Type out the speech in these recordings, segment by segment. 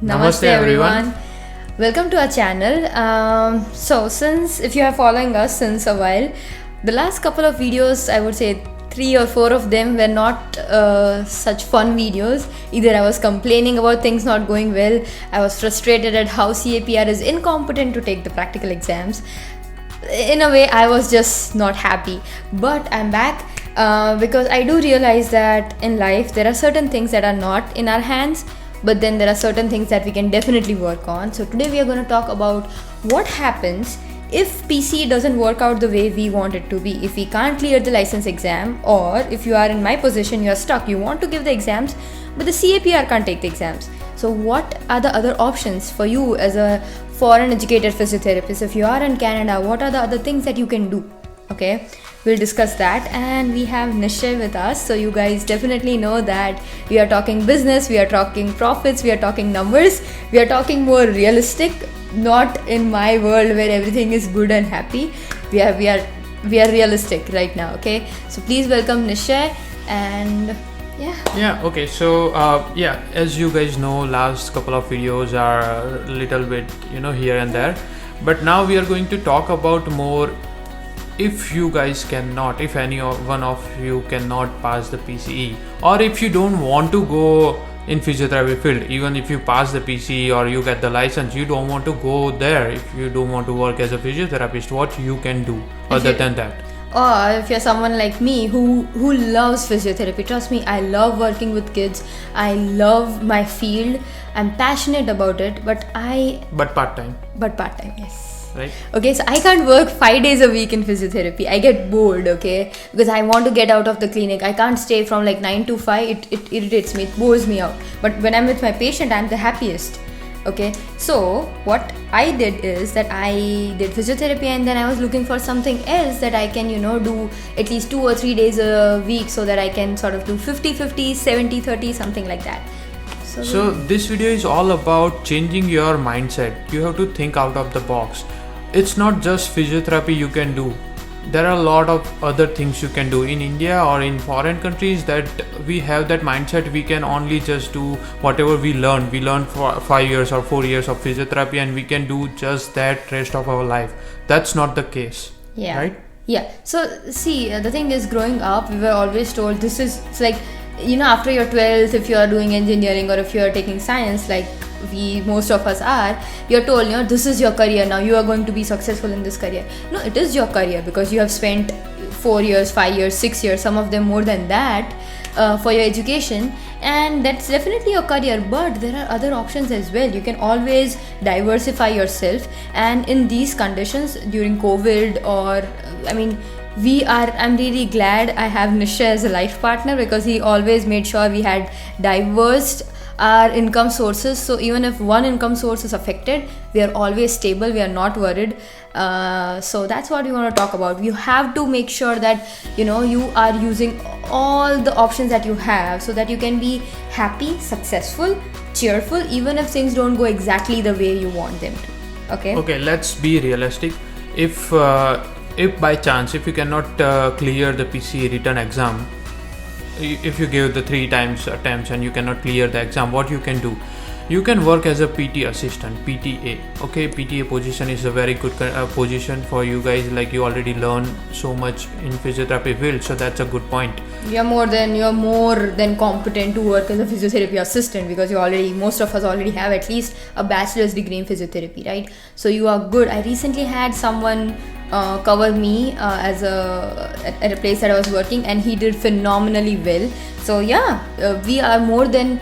Namaste everyone. Welcome to our channel. So since if you are following us since a while, the last couple of videos, I would say 3 or 4 of them were not such fun videos. Either I was complaining about things not going well, I was frustrated at how CAPR is incompetent to take the practical exams. In a way, I was just not happy. But I'm back because I do realize that in life there are certain things that are not in our hands, but then there are certain things that we can definitely work on. So today we are going to talk about what happens if PCE doesn't work out the way we want it to be, if we can't clear the license exam, or if you are in my position, you are stuck, you want to give the exams but the CAPR can't take the exams. So what are the other options for you as a foreign educated physiotherapist? If you are in Canada, what are the other things that you can do? Okay, we'll discuss that. And we have Nishay with us, so you guys definitely know that we are talking business, we are talking profits, we are talking numbers, we are talking more realistic, not in my world where everything is good and happy. We are realistic right now. Okay, so please welcome Nishay. And okay, so as you guys know, last couple of videos are a little bit here and there, but now we are going to talk about more. If you guys cannot, if any one of you cannot pass the PCE, or if you don't want to go in physiotherapy field, even if you pass the PCE or you get the license, you don't want to go there, if you don't want to work as a physiotherapist, what you can do other than that? Or if you're someone like me who loves physiotherapy, trust me, I love working with kids, I love my field, I'm passionate about it, but part-time, yes. Right. Okay, so I can't work 5 days a week in physiotherapy. I get bored, okay, because I want to get out of the clinic. I can't stay from like 9 to 5. It irritates me, it bores me out. But when I'm with my patient, I'm the happiest. Okay, so what I did is that I did physiotherapy, and then I was looking for something else that I can do at least 2 or 3 days a week, so that I can sort of do 50-50, 70-30, something like that. So this video is all about changing your mindset. You have to think out of the box. It's not just physiotherapy you can do. There are a lot of other things you can do in India or in foreign countries, that we have that mindset we can only just do whatever we learn. We learn for 5 years or 4 years of physiotherapy and we can do just that rest of our life. That's not the case. Yeah. Right? Yeah. So see, the thing is, growing up, we were always told it's like, after your 12th, if you are doing engineering or if you are taking science, like most of us are, you're told, this is your career now, you are going to be successful in this career. No, it is your career because you have spent 4 years, 5 years, 6 years, some of them more than that, for your education, and that's definitely your career. But there are other options as well. You can always diversify yourself, and in these conditions during COVID, or I'm really glad I have Nisha as a life partner, because he always made sure we had diverse our income sources. So even if one income source is affected, we are always stable, we are not worried. So that's what we want to talk about. You have to make sure that you are using all the options that you have, so that you can be happy, successful, cheerful, even if things don't go exactly the way you want them to. Okay, let's be realistic. If by chance, if you cannot clear the PCE written exam, if you give the 3 times attempts and you cannot clear the exam, what you can do? You can work as a PT assistant, PTA. Okay, PTA position is a very good position for you guys. Like, you already learn so much in physiotherapy field, so that's a good point. You're more than competent to work as a physiotherapy assistant, because most of us already have at least a bachelor's degree in physiotherapy, right? So you are good. I recently had someone cover me at a place that I was working, and he did phenomenally well. So we are more than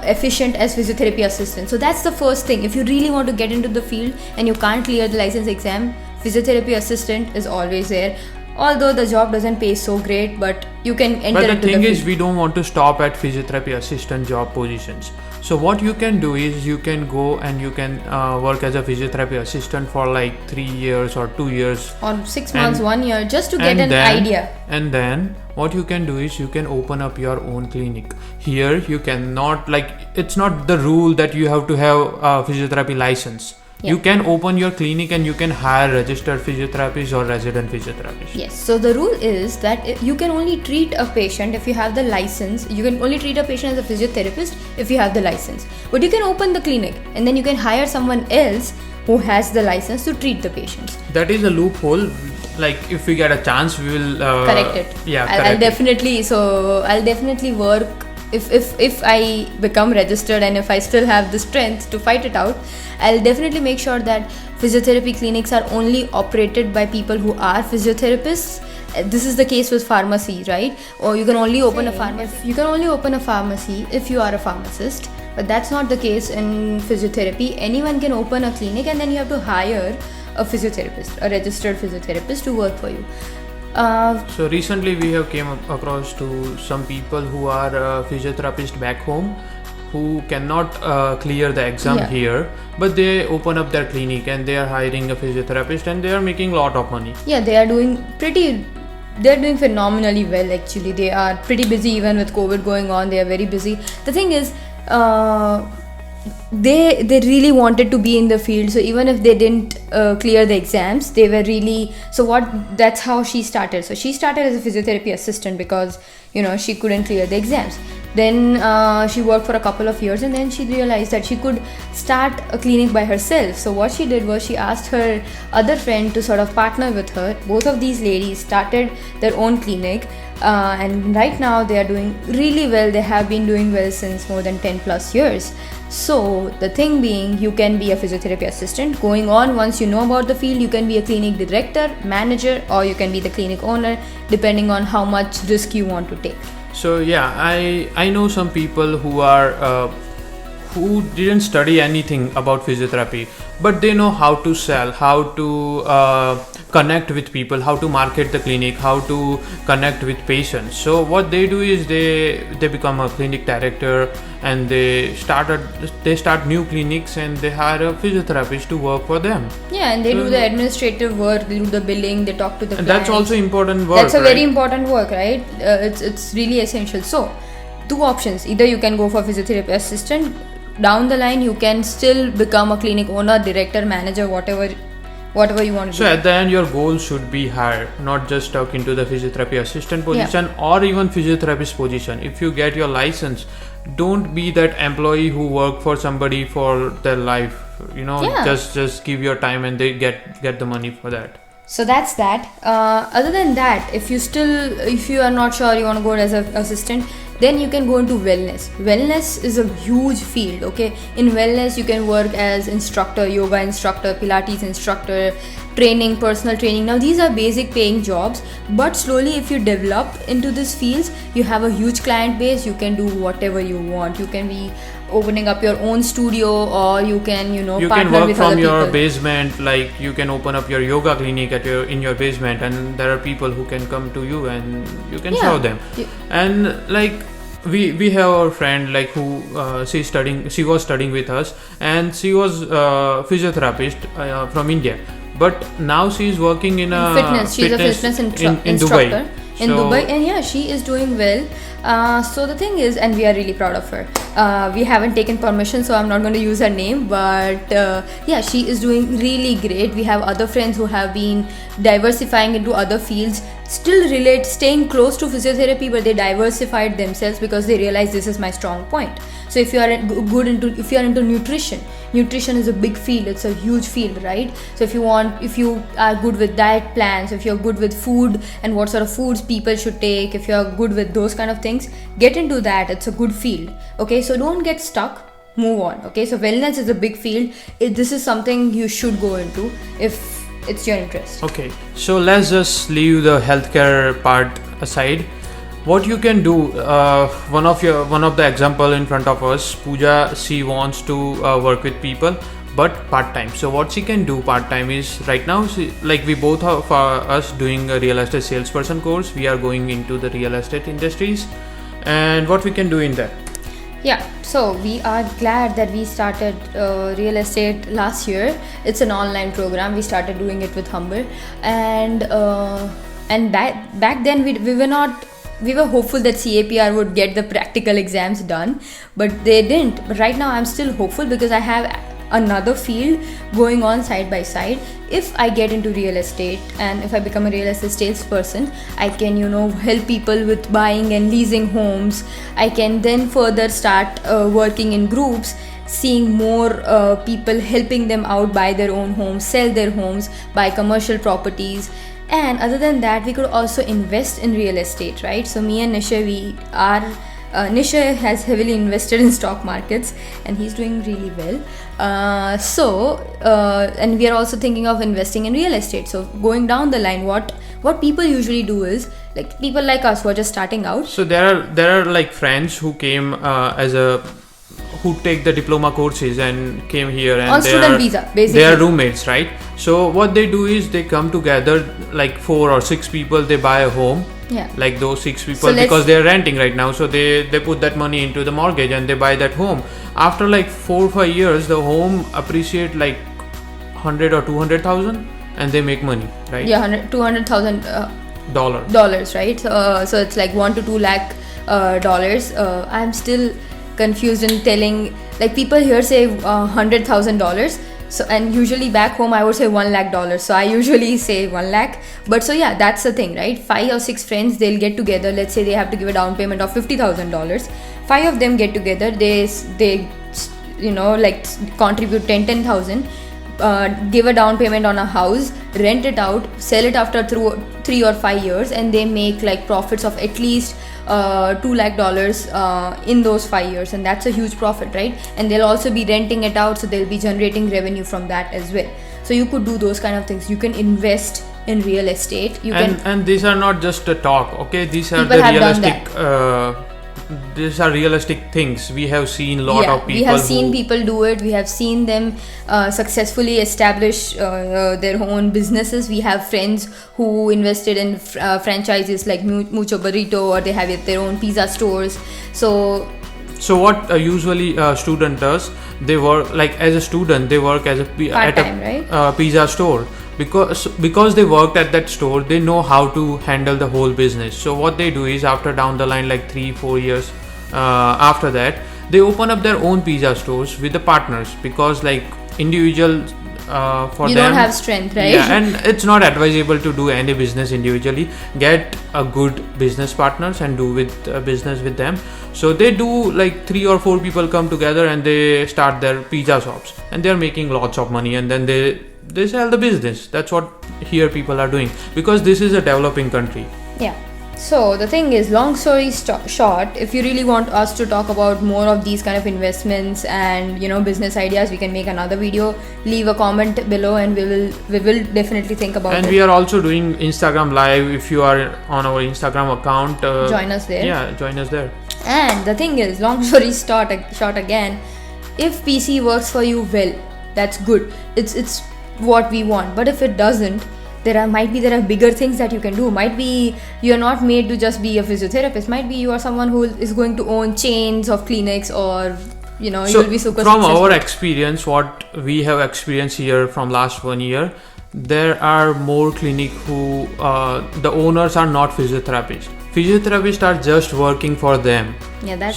efficient as physiotherapy assistants. So that's the first thing. If you really want to get into the field and you can't clear the license exam, physiotherapy assistant is always there. Although the job doesn't pay so great, but you can enter into the field. But the thing is, we don't want to stop at physiotherapy assistant job positions. So what you can do is, you can go and you can work as a physiotherapy assistant for like 3 years or 2 years. Or 6 months, 1 year, just to get an idea. And then what you can do is, you can open up your own clinic. Here you cannot, it's not the rule that you have to have a physiotherapy license. You can open your clinic and you can hire registered physiotherapists or resident physiotherapists. Yes. So the rule is that you can only treat a patient if you have the license. You can only treat a patient as a physiotherapist if you have the license. But you can open the clinic and then you can hire someone else who has the license to treat the patients. That is a loophole. Like if we get a chance, we will correct it. Yeah, I'll definitely work. If I become registered and if I still have the strength to fight it out, I'll definitely make sure that physiotherapy clinics are only operated by people who are physiotherapists. This is the case with pharmacy, right? Or you can only open a pharmacy. You can only open a pharmacy if you are a pharmacist, but that's not the case in physiotherapy. Anyone can open a clinic and then you have to hire a physiotherapist, a registered physiotherapist to work for you. So recently we have came across to some people who are physiotherapists back home who cannot clear the exam here, but they open up their clinic and they are hiring a physiotherapist and they are making a lot of money. Yeah, they're doing phenomenally well actually. They are pretty busy even with COVID going on. They are very busy. The thing is, they really wanted to be in the field, so even if they didn't clear the exams, they were really that's how she started. So she started as a physiotherapy assistant because she couldn't clear the exams. Then she worked for a couple of years and then she realized that she could start a clinic by herself. So what she did was she asked her other friend to sort of partner with her. Both of these ladies started their own clinic, and right now they are doing really well. They have been doing well since more than 10 plus years. So the thing being, you can be a physiotherapy assistant. Going on, once you know about the field, you can be a clinic director, manager, or you can be the clinic owner, depending on how much risk you want to take. So yeah, I know some people who are who didn't study anything about physiotherapy, but they know how to sell, how to connect with people, how to market the clinic, how to connect with patients. So what they do is they become a clinic director and they start new clinics and they hire a physiotherapist to work for them. Yeah, and they do the administrative work, they do the billing, they talk to the clients. That's also important work. That's a very important work, right? It's really essential. So two options: either you can go for physiotherapy assistant. Down the line, you can still become a clinic owner, director, manager, whatever you want to do. So at the end, your goal should be higher, not just stuck into the physiotherapy assistant position or even physiotherapist position. If you get your license, don't be that employee who work for somebody for their life. Just give your time and they get the money for that. So that's that. Other than that, if you are not sure you want to go as an assistant, then you can go into wellness. Wellness is a huge field, okay? In wellness, you can work as instructor, yoga instructor, Pilates instructor, personal training. Now, these are basic paying jobs, but slowly if you develop into these fields, you have a huge client base, you can do whatever you want. You can be opening up your own studio, or you can you partner can work with from other your people. basement. Like you can open up your yoga clinic in your basement, and there are people who can come to you and you can show them. And like we have our friend like who she was studying with us, and she was physiotherapist from India, but now she is working in a fitness. She's a fitness instructor in Dubai, and she is doing well. So the thing is, and we are really proud of her. We haven't taken permission, so I'm not going to use her name, but she is doing really great. We have other friends who have been diversifying into other fields, still staying close to physiotherapy, but they diversified themselves because they realized this is my strong point. So if you are into nutrition is a big field. It's a huge field, right? So if you are good with diet plans, if you're good with food and what sort of foods people should take, if you're good with those kind of things, get into that. It's a good field. Okay, so don't get stuck. Move on. Okay, so wellness is a big field. This is something you should go into if it's your interest. Okay, so let's just leave the healthcare part aside. What you can do, one of the example in front of us, POOJA, she wants to work with people, but part-time. So what she can do part-time is, right now, we both of us doing a real estate salesperson course. We are going into the real estate industries, and what we can do in that. Yeah, so we are glad that we started real estate last year. It's an online program. We started doing it with Humber, and back then we were hopeful that CAPR would get the practical exams done, but they didn't. But right now I'm still hopeful because I have another field going on side by side. If I get into real estate and if I become a real estate salesperson, I can, help people with buying and leasing homes. I can then further start working in groups, seeing more people, helping them out buy their own homes, sell their homes, buy commercial properties. And other than that, we could also invest in real estate, right? So me and Nisha, Nisha has heavily invested in stock markets and he's doing really well. And we are also thinking of investing in real estate. So going down the line, what people usually do is, like people like us who are just starting out. So there are like friends who came who take the diploma courses and came here, and on student visa, basically. They are roommates, right? So what they do is they come together, like 4 or 6 people, they buy a home. Yeah. Like those 6 people, because they are renting right now, so they put that money into the mortgage and they buy that home. After like 4 or 5 years, the home appreciate like 100 or 200,000 and they make money, right? Yeah, 200,000 dollars, right? So it's like 1 to 2 lakh dollars. I'm still confused in telling, like people here say $100,000. So, and usually back home I would say $1 lakh. So I usually say 1 lakh. But so yeah, that's the thing, right? 5 or 6 friends, they'll get together. Let's say they have to give a down payment of $50,000. 5 of them get together. They like contribute 10,000. Give a down payment on a house, rent it out, sell it after 3 or 5 years, and they make like profits of at least $2 lakh in those 5 years, and that's a huge profit, right? And they'll also be renting it out, so they'll be generating revenue from that as well. So you could do those kind of things. You can invest in real estate. And these are not just a talk, okay? These are people the realistic. These are realistic things. We have seen a lot of people. We have seen people do it. We have seen them successfully establish their own businesses. We have friends who invested in franchises like Mucho Burrito, or they have their own pizza stores. So what usually a student does, they work like as a student, they work as at a pizza store. Because they worked at that store, they know how to handle the whole business. So what they do is, after down the line, like 3-4 years after that, they open up their own pizza stores with the partners, because like individual for you them, don't have strength, right? Yeah, and it's not advisable to do any business individually. Get a good business partners and do business with them. So they do, like 3 or 4 people come together and they start their pizza shops, and they are making lots of money, and then they sell the business. That's what here people are doing, because this is a developing country. Yeah. So the thing is, long story short, if you really want us to talk about more of these kind of investments and business ideas, we can make another video. Leave a comment below and we will definitely think about it. And we are also doing Instagram live. If you are on our Instagram account, join us there. Yeah, join us there. And the thing is, long story short again, if PCE works for you, well, that's good. It's what we want. But if it doesn't, there are bigger things that you can do. Might be you're not made to just be a physiotherapist. Might be you are someone who is going to own chains of clinics, or you'll be super from successful. Our experience, what we have experienced here from last 1 year, there are more clinic who the owners are not physiotherapists. Physiotherapists are just working for them. Yeah, that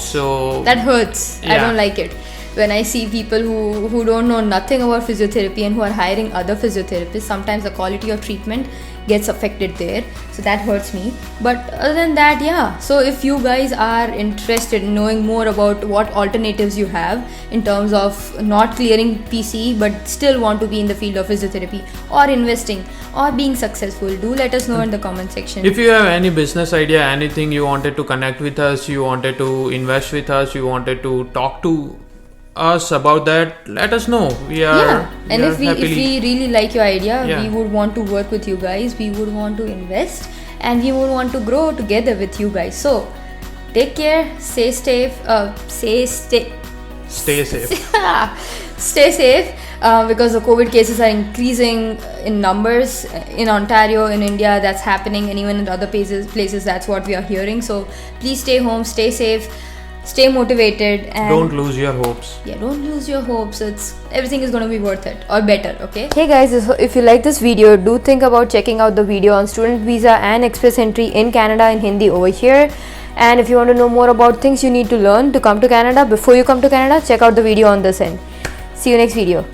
hurts. Yeah. I don't like it when I see people who don't know nothing about physiotherapy and who are hiring other physiotherapists. Sometimes the quality of treatment gets affected there, so that hurts me. But other than that, yeah, so if you guys are interested in knowing more about what alternatives you have in terms of not clearing PCE but still want to be in the field of physiotherapy or investing or being successful, do let us know in the comment section. If you have any business idea, anything you wanted to connect with us, you wanted to invest with us, you wanted to talk to us about that, let us know. If we really like your idea, we would want to work with you guys, we would want to invest, and we would want to grow together with you guys. So take care, stay safe, stay safe because the COVID cases are increasing in numbers in Ontario, in India. That's happening, and even in other places that's what we are hearing. So please stay home, stay safe, stay motivated, and don't lose your hopes. Don't lose your hopes. Everything is going to be worth it, or better. Okay. Hey guys, if you like this video, do think about checking out the video on student visa and express entry in Canada in Hindi over here. And if you want to know more about things you need to learn to come to Canada, before you come to Canada, check out the video on this end. See you next video.